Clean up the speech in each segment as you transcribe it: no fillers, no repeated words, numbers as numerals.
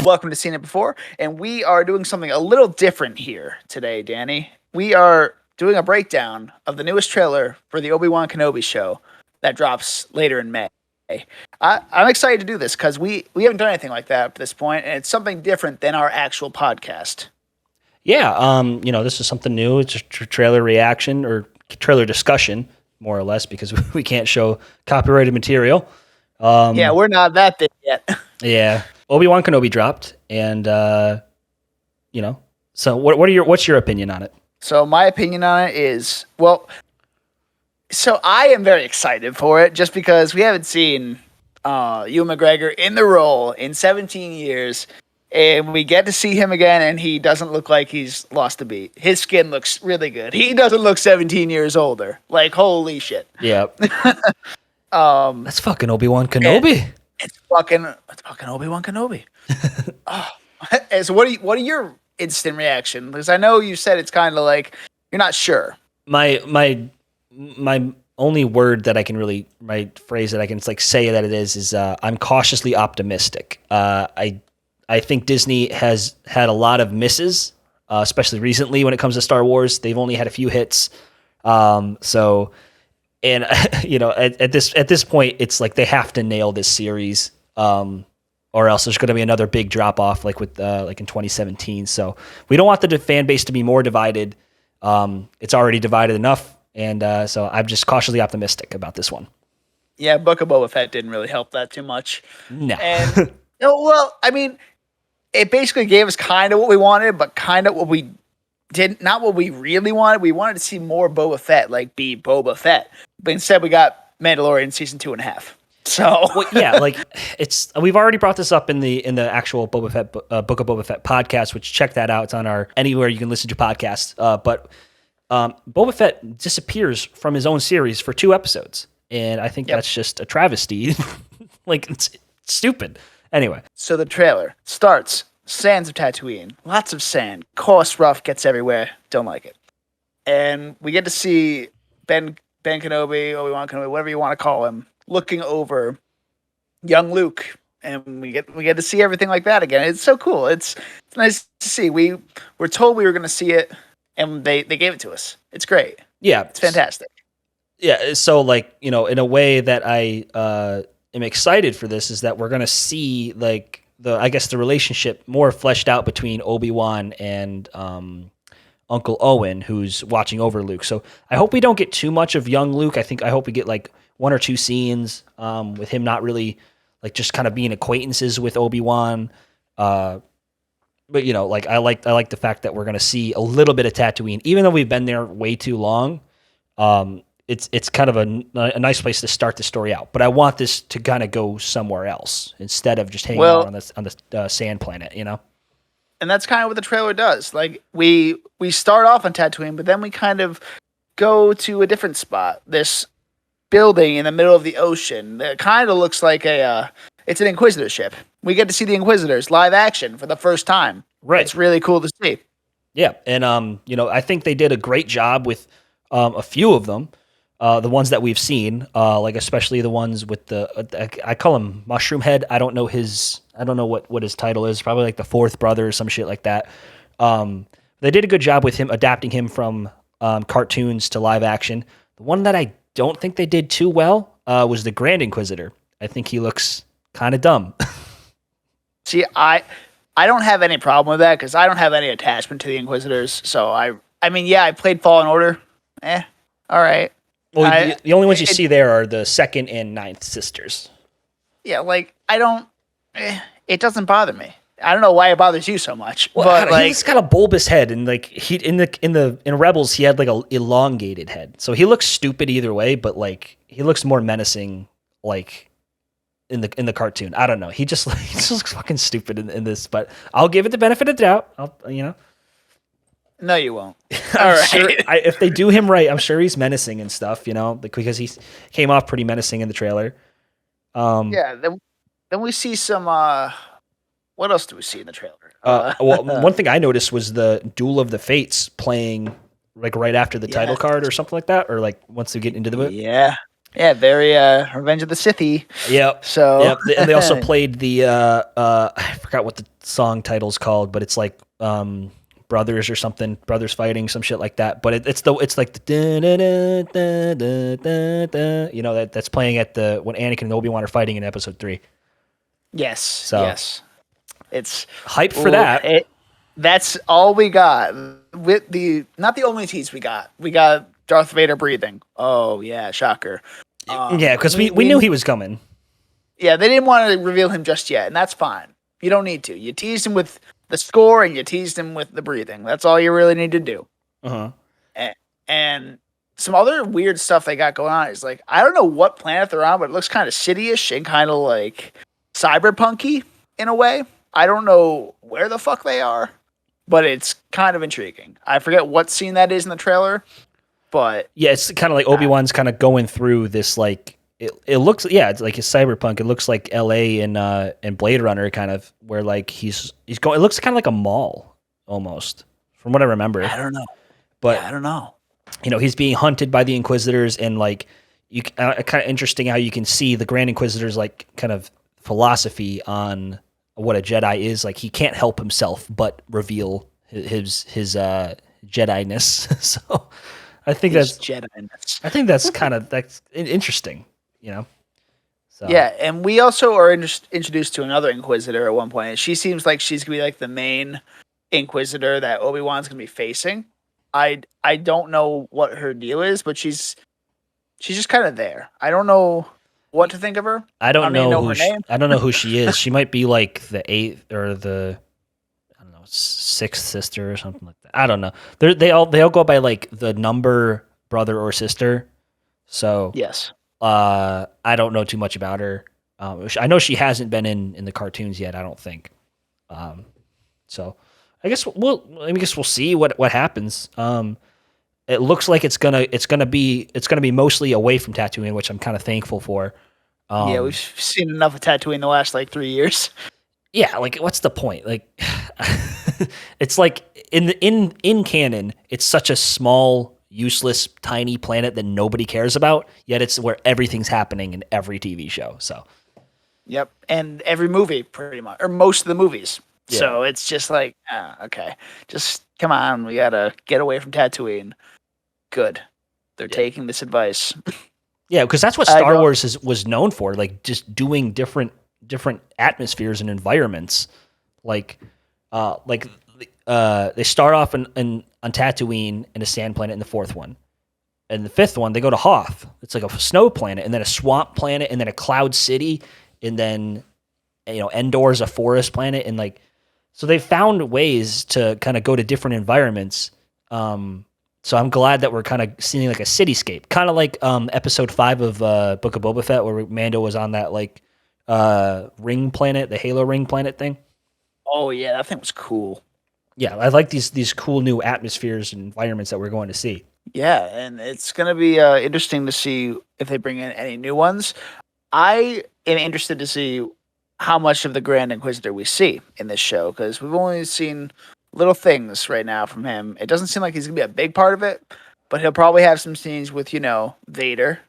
Welcome to Seen It Before, and we are doing something a little different here today, Danny. We are doing a breakdown of the newest trailer for the Obi-Wan Kenobi show that drops later in May. I'm excited to do this because we haven't done anything like that up to this point, and it's something different than our actual podcast. Yeah, this is something new. It's a trailer reaction or trailer discussion, more or less, because we can't show copyrighted material. Yeah, we're not that big yet. Yeah, Obi-Wan Kenobi dropped, and so what's your opinion on it? So my opinion on it is, so I am very excited for it just because we haven't seen Ewan McGregor in the role in 17 years, and we get to see him again, and he doesn't look like he's lost a beat. His skin looks really good. He doesn't look 17 years older. Like, holy shit. Yeah. That's fucking Obi-Wan Kenobi. It's fucking Obi-Wan Kenobi. So what are your instant reaction? Because I know you said it's kind of like you're not sure. My only word that I can really, my phrase that I can say that it is I'm cautiously optimistic. I think Disney has had a lot of misses, especially recently when it comes to Star Wars. They've only had a few hits. At this point, it's like they have to nail this series, or else there's going to be another big drop off, like in 2017. So we don't want the fan base to be more divided. It's already divided enough, and so I'm just cautiously optimistic about this one. Yeah, Book of Boba Fett didn't really help that too much. No. And I mean, it basically gave us kind of what we wanted, but kind of what we didn't. Not what we really wanted. We wanted to see more Boba Fett, like be Boba Fett, but instead we got Mandalorian season 2.5. So yeah, we've already brought this up in the actual Boba Fett Book of Boba Fett podcast, which check that out. It's on our anywhere you can listen to podcasts. But Boba Fett disappears from his own series for 2 episodes, and I think that's just a travesty. It's stupid. Anyway, so the trailer starts sands of Tatooine, lots of sand, coarse, rough, gets everywhere. Don't like it, and we get to see Ben Kenobi, Obi-Wan Kenobi, whatever you want to call him, looking over young Luke, and we get to see everything like that again. It's so cool. It's nice to see. We were told we were going to see it, and they gave it to us. It's great. Yeah, it's fantastic. Yeah, so in a way that I am excited for this is that we're going to see the relationship more fleshed out between Obi-Wan and Uncle Owen, who's watching over Luke. So I hope we don't get too much of young Luke. I hope we get 1 or 2 scenes with him not really just kind of being acquaintances with Obi-Wan. But I like the fact that we're going to see a little bit of Tatooine, even though we've been there way too long. It's kind of a nice place to start the story out. But I want this to kind of go somewhere else instead of just hanging out on the sand planet, And that's kind of what the trailer does. We start off on Tatooine, but then we kind of go to a different spot. This building in the middle of the ocean that kind of looks like it's an Inquisitor ship. We get to see the Inquisitors live action for the first time. Right. It's really cool to see. Yeah. And, I think they did a great job with a few of them. The ones that we've seen, especially the ones with I call him Mushroom Head. I don't know what his title is. Probably the fourth brother or some shit like that. They did a good job with him adapting him from cartoons to live action. The one that I don't think they did too well was the Grand Inquisitor. I think he looks kind of dumb. See, I don't have any problem with that because I don't have any attachment to the Inquisitors. So I played Fallen Order. All right. Well, the only ones you see there are the 2nd and 9th sisters. Yeah, it doesn't bother me. I don't know why it bothers you so much. Well, but he's got a bulbous head, and he in Rebels he had a elongated head, so he looks stupid either way. But he looks more menacing, in the cartoon. I don't know. He just looks fucking stupid in this. But I'll give it the benefit of the doubt. No, you won't. All right. Sure, if they do him right, I'm sure he's menacing and stuff, because he came off pretty menacing in the trailer. Yeah. Then we see some. What else do we see in the trailer? One thing I noticed was the Duel of the Fates playing right after the title card or something like that, or once we get into the movie. Yeah. Yeah, very Revenge of the Sithy. Yep. So Yep. And they also played the I forgot what the song title's called, but it's like Brothers or something, Brothers Fighting, some shit like that. But it's like the that's playing at the when Anakin and Obi-Wan are fighting in episode 3. yes, So yes. It's hyped for that. That's all we got. With not the only tease we got. We got Darth Vader breathing. Oh yeah, shocker. Yeah, because we knew he was coming. Yeah, they didn't want to reveal him just yet, and that's fine. You don't need to. You teased him with the score, and you teased him with the breathing. That's all you really need to do. Uh-huh. And some other weird stuff they got going on is like, I don't know what planet they're on, but it looks kind of city-ish and kind of like cyberpunky in a way. I don't know where the fuck they are, but it's kind of intriguing. I forget what scene that is in the trailer, but yeah, it's kind of like Obi-Wan's kind of going through this like it looks it's like a cyberpunk. It looks like LA and Blade Runner kind of where like he's going. It looks kind of like a mall almost from what I remember. I don't know, but I don't know. He's being hunted by the Inquisitors, and like you kind of interesting how you can see the Grand Inquisitor's like kind of philosophy on what a Jedi is. Like he can't help himself but reveal his Jedi-ness. So I think that's Jedi-ness. I think that's that's interesting, So. Yeah, and we also are introduced to another Inquisitor at one point, and she seems like she's gonna be like the main Inquisitor that Obi-Wan's gonna be facing. I don't know what her deal is, but she's just kind of there. I don't know what to think of her. I don't know her name. I don't know who she is. She might be like the 8th or the 6th sister or something like that. I don't know. They all go by like the number brother or sister. So yes. I don't know too much about her. I know she hasn't been in the cartoons yet. I don't think. So I guess we'll see what happens. It looks like it's gonna be mostly away from Tatooine, which I'm kind of thankful for. Yeah, we've seen enough of Tatooine the last like 3 years. Yeah, like what's the point? Like, it's like in canon, it's such a small, useless, tiny planet that nobody cares about. Yet it's where everything's happening in every TV show. So, yep, and every movie pretty much, or most of the movies. Yeah. So it's just like, okay, just come on, we gotta get away from Tatooine. Good, they're taking this advice. Yeah, because that's what Star Wars was known for, like just doing different atmospheres and environments. Like they start off on Tatooine in a sand planet in the 4th one. And the 5th one, they go to Hoth. It's like a snow planet, and then a swamp planet, and then a cloud city, and then Endor's a forest planet, and like so they found ways to kind of go to different environments. So I'm glad that we're kind of seeing like a cityscape, kind of like episode 5 of Book of Boba Fett, where Mando was on that like ring planet, the Halo ring planet thing. Oh yeah, that thing was cool. Yeah, I like these cool new atmospheres and environments that we're going to see. Yeah, and it's going to be interesting to see if they bring in any new ones. I am interested to see how much of the Grand Inquisitor we see in this show, because we've only seen little things right now from him. It doesn't seem like he's going to be a big part of it, but he'll probably have some scenes with, Vader.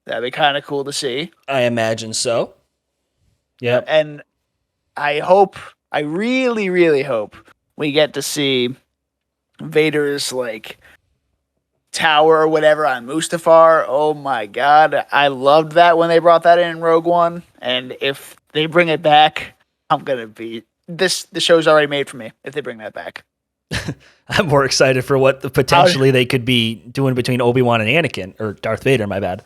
That'd be kind of cool to see. I imagine so. Yeah. And I really, really hope we get to see Vader's, like, tower or whatever on Mustafar. Oh my god. I loved that when they brought that in Rogue One. And if they bring it back, I'm going to be... The show's already made for me if they bring that back. I'm more excited for what potentially they could be doing between Obi-Wan and Anakin, or Darth Vader, my bad.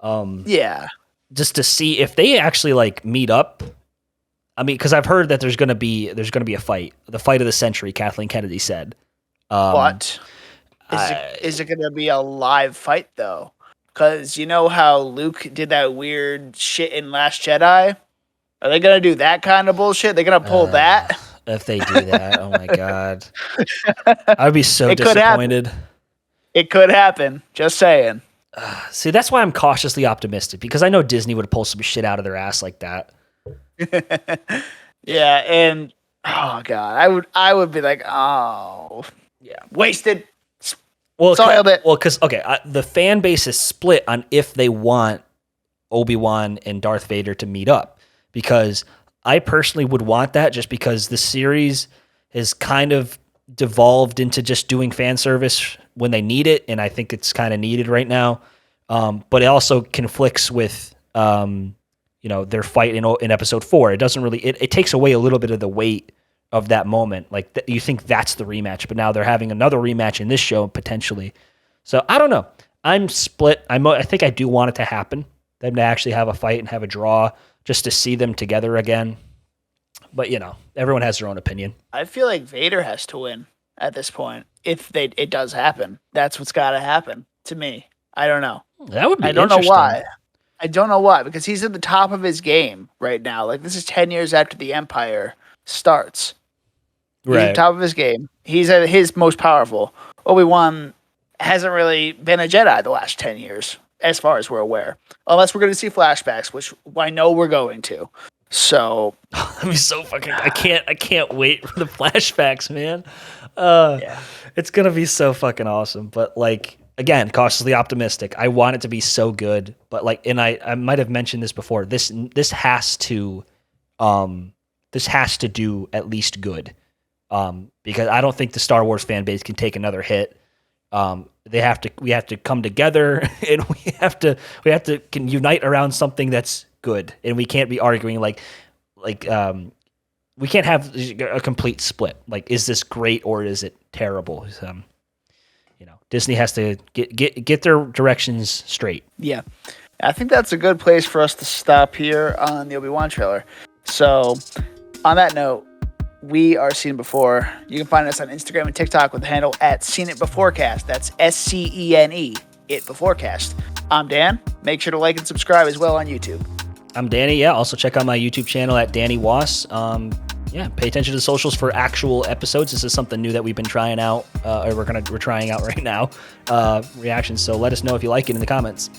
Yeah. Just to see if they actually like meet up. I mean, because I've heard that there's gonna be a fight, the fight of the century. Kathleen Kennedy said. But is it gonna be a live fight though? Because you know how Luke did that weird shit in Last Jedi. Are they gonna do that kind of bullshit? They're gonna pull that. If they do that, oh my god, I'd be so disappointed. It could happen. Just saying. See, that's why I'm cautiously optimistic, because I know Disney would pull some shit out of their ass like that. Yeah, and oh god, I would be like, oh yeah, wasted. Well, soiled it. Well, because the fan base is split on if they want Obi-Wan and Darth Vader to meet up, because I personally would want that, just because the series has kind of devolved into just doing fan service when they need it, and I think it's kind of needed right now. But it also conflicts with their fight in episode 4. It doesn't really it takes away a little bit of the weight of that moment. Like you think that's the rematch, but now they're having another rematch in this show potentially. So I don't know. I'm split. I think I do want it to happen, them to actually have a fight and have a draw, just to see them together again. But everyone has their own opinion. I feel like Vader has to win at this point. If it does happen, that's what's got to happen to me. I don't know. That would be. I don't know why. I don't know why, because he's at the top of his game right now. Like, this is 10 years after the Empire starts. He's at the top of his game. He's at his most powerful. Obi-Wan hasn't really been a Jedi the last 10 years, as far as we're aware. Unless we're going to see flashbacks, which I know we're going to. So that'd be so fucking. I can't wait for the flashbacks, man. It's gonna be so fucking awesome. But like, again, cautiously optimistic. I want it to be so good, but like, and I might have mentioned this before. This has to do at least good, because I don't think the Star Wars fan base can take another hit. We have to come together, and we have to can unite around something that's good, and we can't be arguing like we can't have a complete split. Like, is this great or is it terrible? Disney has to get their directions straight. Yeah, I think that's a good place for us to stop here on the Obi-Wan trailer. So, on that note, we are Seen It Before. You can find us on Instagram and TikTok with the handle @SeenItBeforecast. That's SCENE, It Beforecast. I'm Dan. Make sure to like and subscribe as well on YouTube. I'm Danny. Yeah, also check out my YouTube channel @DannyWass. Pay attention to the socials for actual episodes. This is something new that we've been trying out, or we're trying out right now. Reactions. So let us know if you like it in the comments.